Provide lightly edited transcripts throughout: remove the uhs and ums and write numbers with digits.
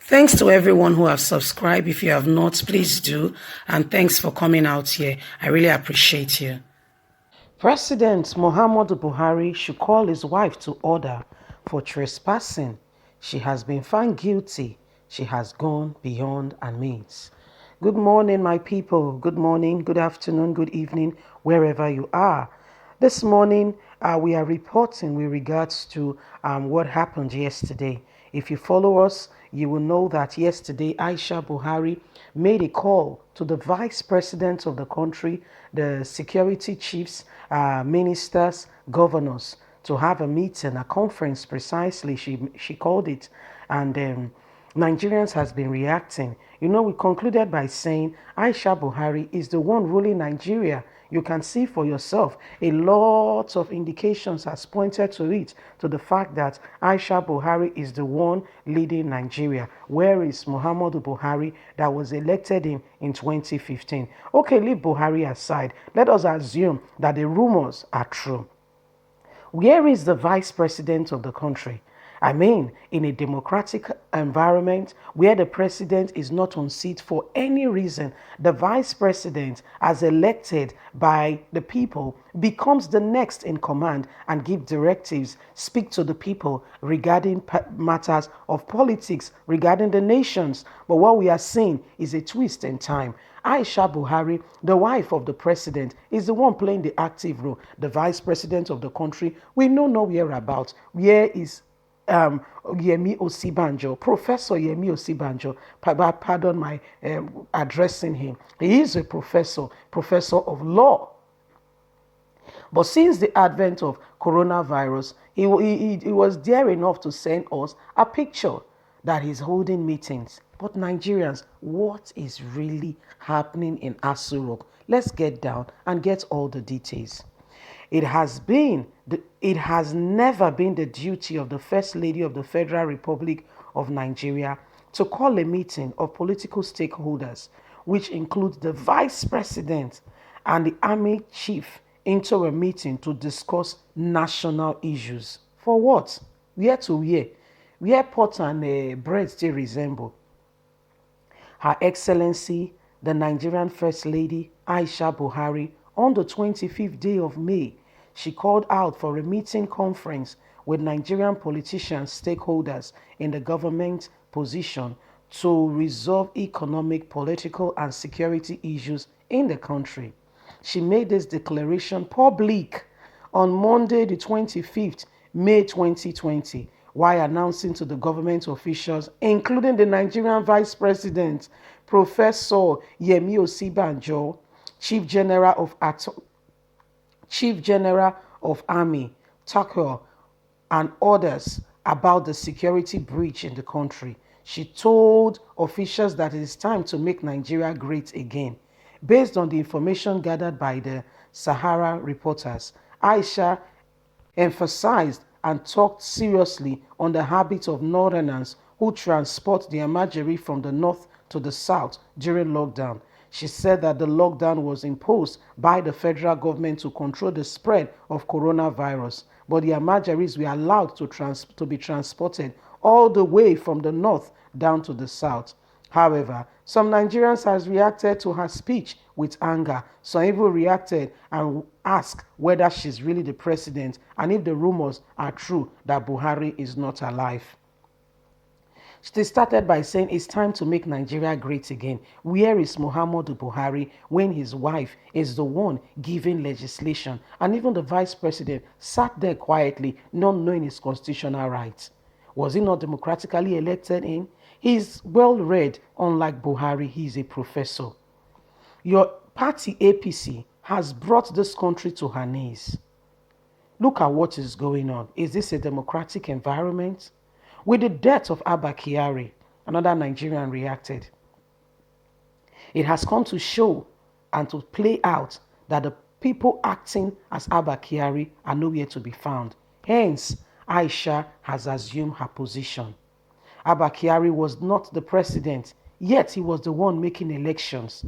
Thanks to everyone who have subscribed. If you have not, please do. And thanks for coming out here. I really appreciate you. President Muhammadu Buhari should call his wife to order for trespassing. She has been found guilty. She has gone beyond her means. Good morning, my people. Good morning, good afternoon, good evening, wherever you are. This morning, we are reporting with regards to what happened yesterday. If you follow us, you will know that yesterday AISHA Buhari made a call to the vice president of the country, the security chiefs, ministers, governors, to have a meeting, a conference precisely, she called it. And Nigerians has been reacting. You know, we concluded by saying Aisha Buhari is the one ruling Nigeria. You can see for yourself, a lot of indications has pointed to it, to the fact that Aisha Buhari is the one leading Nigeria. Where is Muhammadu Buhari that was elected in 2015? Okay, leave Buhari aside. Let us assume that the rumors are true. Where is the vice president of the country? I mean, in a democratic environment where the president is not on seat for any reason, the vice president, as elected by the people, becomes the next in command and give directives, speak to the people regarding matters of politics, regarding the nations. But what we are seeing is a twist in time. Aisha Buhari, the wife of the president, is the one playing the active role. The vice president of the country, we know nowhere about. Where is Yemi Osibanjo, Professor Yemi Osibanjo, pardon my addressing him. He is a professor of law. But since the advent of coronavirus, he was dare enough to send us a picture that he's holding meetings. But Nigerians, what is really happening in Aso Rock? Let's get down and get all the details. It has never been the duty of the First Lady of the Federal Republic of Nigeria to call a meeting of political stakeholders, which includes the Vice President and the Army Chief, into a meeting to discuss national issues. For what? Where to where? Where pot and bread still resemble. Her Excellency, the Nigerian First Lady, Aisha Buhari, on the 25th day of May, she called out for a meeting conference with Nigerian politicians, stakeholders in the government position to resolve economic, political, and security issues in the country. She made this declaration public on Monday, the 25th May 2020, while announcing to the government officials, including the Nigerian Vice President, Professor Yemi Osibanjo, Chief General of Army, Tucker, and others, about the security breach in the country. She told officials that it is time to make Nigeria great again. Based on the information gathered by the Sahara reporters, Aisha emphasized and talked seriously on the habit of northerners who transport their margarine from the north to the south during lockdown. She said that the lockdown was imposed by the federal government to control the spread of coronavirus, but their margarines were allowed to be transported all the way from the north down to the south. However, some Nigerians has reacted to her speech with anger. Some even reacted and asked whether she's really the president and if the rumors are true that Buhari is not alive. She started by saying it's time to make Nigeria great again. Where is Muhammadu Buhari when his wife is the one giving legislation and even the vice president sat there quietly, not knowing his constitutional rights? Was he not democratically elected in? He's well read. Unlike Buhari, he's a professor. Your party, APC, has brought this country to her knees. Look at what is going on. Is this a democratic environment? With the death of Abba Kyari, another Nigerian reacted. It has come to show and to play out that the people acting as Abba Kyari are nowhere to be found. Hence, Aisha has assumed her position. Abba Kyari was not the president, yet he was the one making elections.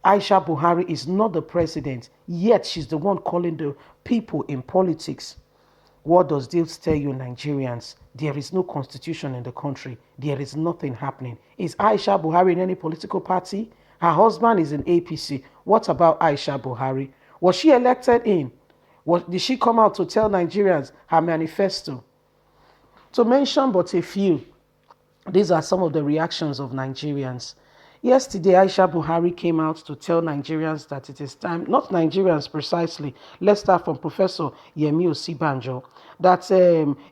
Aisha Buhari is not the president, yet she's the one calling the people in politics. What does this tell you, Nigerians? There is no constitution in the country. There is nothing happening. Is Aisha Buhari in any political party? Her husband is in APC. What about Aisha Buhari? Was she elected in? Did she come out to tell Nigerians her manifesto? To mention but a few, these are some of the reactions of Nigerians. Yesterday, Aisha Buhari came out to tell Nigerians that it is time, not Nigerians precisely, let's start from Professor Yemi Osibanjo, that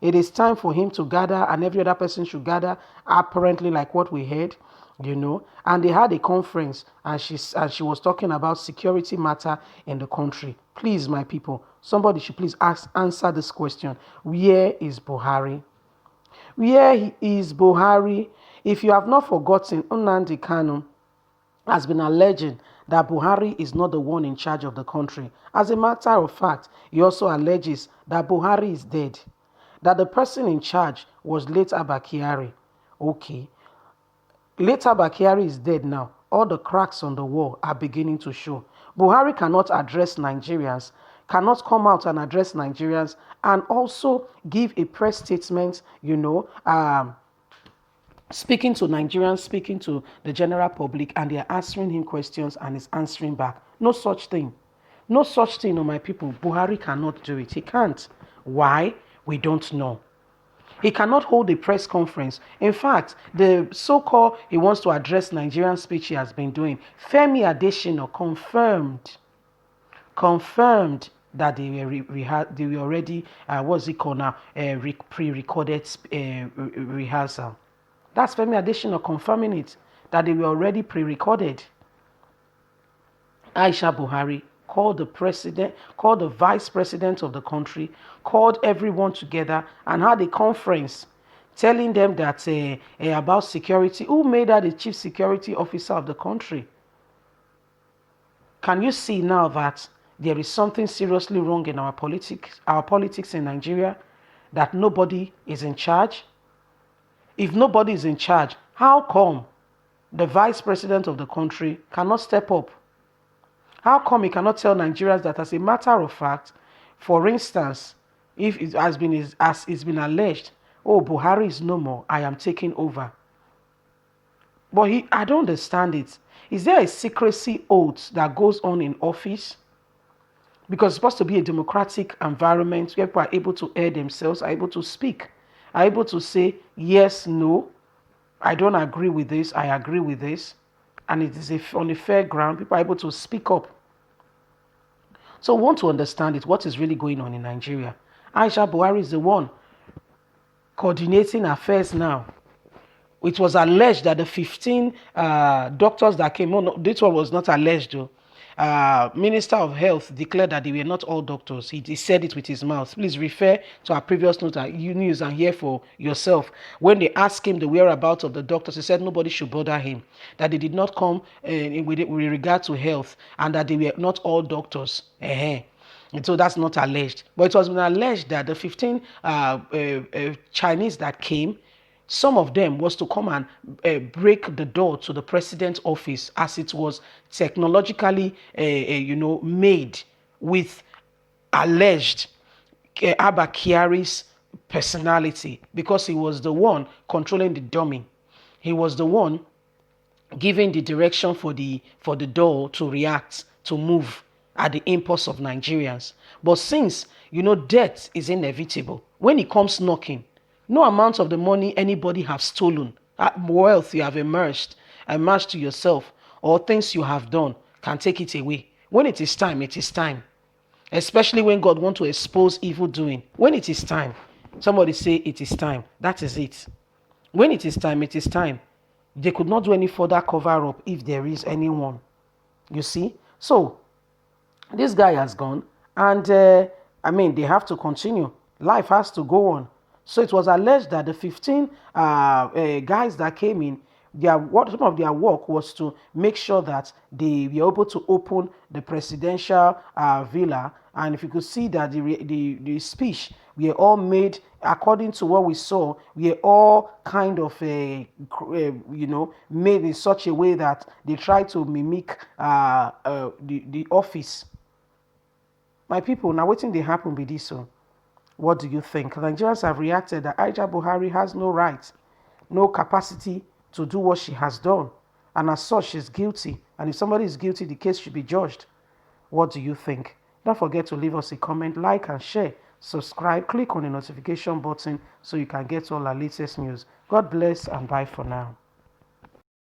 it is time for him to gather and every other person should gather, apparently like what we heard, and they had a conference and she was talking about security matter in the country. Please, my people, somebody should please answer this question. Where is Buhari? Where is Buhari? If you have not forgotten, Nnamdi Kanu has been alleging that Buhari is not the one in charge of the country. As a matter of fact, he also alleges that Buhari is dead, that the person in charge was late Abba Kyari. Okay, late Abba Kyari is dead now. All the cracks on the wall are beginning to show. Buhari cannot address Nigerians, cannot come out and address Nigerians, and also give a press statement, speaking to Nigerians, speaking to the general public, and they are answering him questions and he's answering back. No such thing. No such thing, my people. Buhari cannot do it. He can't. Why? We don't know. He cannot hold a press conference. In fact, the so-called he wants to address Nigerian speech he has been doing, Femi Adesina confirmed that they were already, what's it called now, pre-recorded rehearsal. That's Femi Adesina confirming it, that they were already pre-recorded. Aisha Buhari called the vice president of the country, called everyone together and had a conference telling them that about security. Who made her the chief security officer of the country? Can you see now that there is something seriously wrong in our politics in Nigeria, that nobody is in charge? If nobody is in charge, how come the vice president of the country cannot step up? How come he cannot tell Nigerians that, as a matter of fact, for instance, if it has been as it's been alleged, oh, Buhari is no more, I am taking over. But I don't understand it. Is there a secrecy oath that goes on in office? Because it's supposed to be a democratic environment where people are able to air themselves, are able to speak, are able to say yes, no, I don't agree with this, I agree with this. And it is on a fair ground, people are able to speak up. So we want to understand it, what is really going on in Nigeria. Aisha Buhari is the one coordinating affairs now. It was alleged that the 15 doctors that came on, this one was not alleged though. Minister of Health declared that they were not all doctors. He said it with his mouth. Please refer to our previous note at news and hear for yourself. When they asked him the whereabouts of the doctors, he said nobody should bother him, that they did not come with regard to health, and that they were not all doctors. And so that's not alleged. But it was been alleged that the 15 Chinese that came, some of them was to come and break the door to the president's office, as it was technologically, made with alleged Abba Kyari's personality, because he was the one controlling the dummy. He was the one giving the direction for the door to react, to move at the impulse of Nigerians. But since, death is inevitable, when it comes knocking, no amount of the money anybody have stolen, wealth you have emerged to yourself, or things you have done can take it away. When it is time, it is time. Especially when God wants to expose evil doing. When it is time, somebody say it is time. That is it. When it is time, it is time. They could not do any further cover up if there is anyone. You see? So, this guy has gone, and they have to continue. Life has to go on. So it was alleged that the 15 guys that came in, some of their work was to make sure that they were able to open the presidential villa. And if you could see that the speech were all made according to what we saw, we are all kind of made in such a way that they try to mimic the office. My people, now what thing they happen with this one? What do you think? Nigerians have reacted that Aisha Buhari has no right, no capacity to do what she has done. And as such, she's guilty. And if somebody is guilty, the case should be judged. What do you think? Don't forget to leave us a comment, like and share. Subscribe, click on the notification button so you can get all our latest news. God bless and bye for now.